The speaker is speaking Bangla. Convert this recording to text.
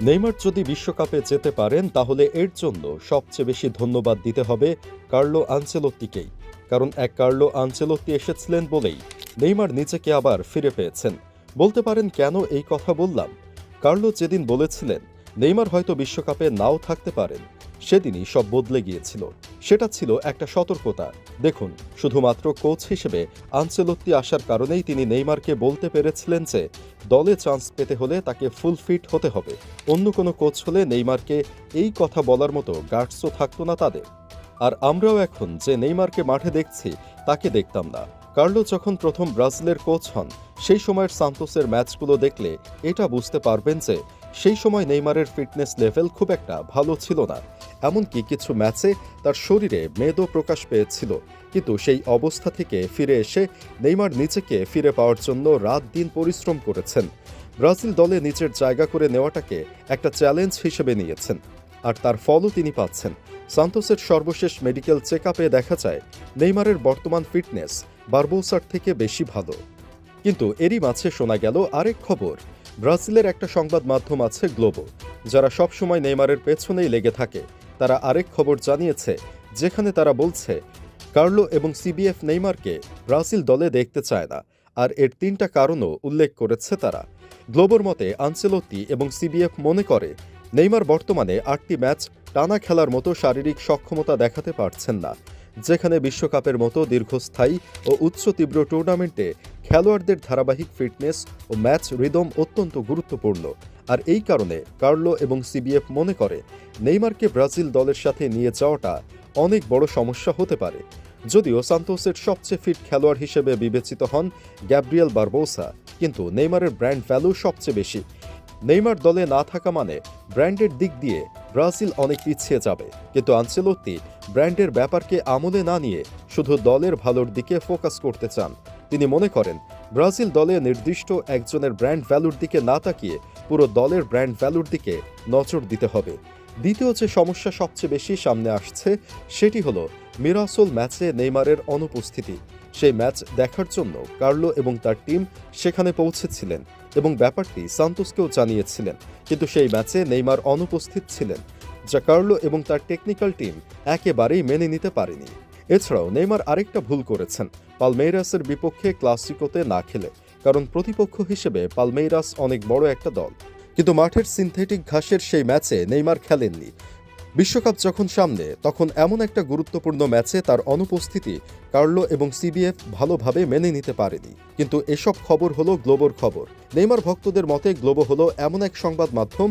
নেইমার যদি বিশ্বকাপে যেতে পারেন তাহলে এর জন্য সবচেয়ে বেশি ধন্যবাদ দিতে হবে কার্লো আনচেলত্তিকেই। কারণ এক কার্লো আনচেলত্তি এসেছিলেন বলেই নেইমার নিজেকে আবার ফিরে পেয়েছেন। বলতে পারেন কেন এই কথা বললাম? কার্লো যেদিন বলেছিলেন নেইমার হয়তো বিশ্বকাপে নাও থাকতে পারেন, সেদিনই সব বদলে গিয়েছিল। সেটা ছিল একটা সতর্কতা। দেখুন, শুধুমাত্র কোচ হিসেবে আনচেলত্তি আসার কারণেই তিনি নেইমারকে বলতে পেরেছিলেন যে দলে চান্স পেতে হলে তাকে ফুল ফিট হতে হবে। অন্য কোনো কোচ হলে নেইমারকে এই কথা বলার মতো গাটসও থাকতো না তাদের। আর আমরাও এখন যে নেইমারকে মাঠে দেখছি তাকে দেখতাম না। কার্লো যখন প্রথম ব্রাজিলের কোচ হন সেই সময়ের সান্তোসের ম্যাচগুলো দেখলে এটা বুঝতে পারবেন যে সেই সময় নেইমারের ফিটনেস লেভেল খুব একটা ভালো ছিল না। এমনকি কিছু ম্যাচে তার শরীরে মেদও প্রকাশ পেয়েছিল। কিন্তু সেই অবস্থা থেকে ফিরে এসে নেইমার নিজেকে ফিরে পাওয়ার জন্য রাত দিন পরিশ্রম করেছেন। ব্রাজিল দলে নিজের জায়গা করে নেওয়াটাকে একটা চ্যালেঞ্জ হিসেবে নিয়েছেন, আর তার ফলও তিনি পাচ্ছেন। সান্তোসের সর্বশেষ মেডিকেল চেক আপে দেখা যায় নেইমারের বর্তমান ফিটনেস বারবোসার থেকে বেশি ভালো। কিন্তু এরই মাঝে শোনা গেল আরেক খবর। ব্রাজিলের একটা সংবাদ মাধ্যম আছে গ্লোবো, যারা সবসময় নেইমারের পেছনেই লেগে থাকে। তারা আরেক খবর জানিয়েছে, যেখানে তারা বলছে কার্লো এবং সিবিএফ নেইমারকে ব্রাজিল দলে দেখতে চায় না। আর এর 3টা কারণও উল্লেখ করেছে তারা। গ্লোবোর মতে আনচেলত্তি এবং সিবিএফ মনে করে নেইমার বর্তমানে 8টি ম্যাচ টানা খেলার মতো শারীরিক সক্ষমতা দেখাতে পারছেন না, যেখানে বিশ্বকাপের মতো দীর্ঘস্থায়ী ও উচ্চ তীব্র টুর্নামেন্টে খেলোয়াড়দের ধারাবাহিক ফিটনেস ও ম্যাচ রিদম অত্যন্ত গুরুত্বপূর্ণ। আর এই কারণে কার্লো এবং সিবিএফ মনে করে নেইমারকে ব্রাজিল দলের সাথে নিয়ে যাওয়াটা অনেক বড় সমস্যা হতে পারে। যদিও সান্তোসের সবচেয়ে ফিট খেলোয়াড় হিসেবে বিবেচিত হন গ্যাব্রিয়েল বারবোসা, কিন্তু নেইমারের ব্র্যান্ড ভ্যালু সবচেয়ে বেশি। নেইমার দলে না থাকা মানে ব্র্যান্ডের দিক দিয়ে ব্রাজিল অনেক পিছিয়ে যাবে। কিন্তু আনচেলত্তি ব্র্যান্ডের ব্যাপারকে আমলে না নিয়ে শুধু দলের ভালোর দিকে ফোকাস করতে চান। তিনি মনে করেন ব্রাজিল দলে নির্দিষ্ট একজনের ব্র্যান্ড ভ্যালুর দিকে না তাকিয়ে পুরো দলের ব্র্যান্ড ভ্যালুর দিকে নজর দিতে হবে। দ্বিতীয় যে সমস্যা সবচেয়ে বেশি সামনে আসছে সেটি হলো মিরাসোল ম্যাচে নেইমারের অনুপস্থিতি। সেই ম্যাচ দেখার জন্য কার্লো এবং তার টিম সেখানে পৌঁছেছিলেন এবং ব্যাপারটি সান্তোসকেও জানিয়েছিলেন, কিন্তু সেই ম্যাচে নেইমার অনুপস্থিত ছিলেন, যা কার্লো এবং তার টেকনিক্যাল টিম একেবারেই মেনে নিতে পারেনি। এছাড়াও নেইমার আরেকটা ভুল করেছেন পালমেইরাসের বিপক্ষে ক্লাসিকোতে না খেলে, কারণ প্রতিপক্ষ হিসেবে পালমেইরাস অনেক বড় একটা দল। কিন্তু মাঠের সিনথেটিক ঘাসের সেই ম্যাচে নেইমার খেলেননি। বিশ্বকাপ যখন সামনে, তখন এমন একটা গুরুত্বপূর্ণ ম্যাচে তার অনুপস্থিতি কার্লো এবং সিবিএফ ভালোভাবে মেনে নিতে পারেনি। কিন্তু এসব খবর হলো গ্লোবোর খবর। নেইমার ভক্তদের মতে গ্লোবো হলো এমন এক সংবাদ মাধ্যম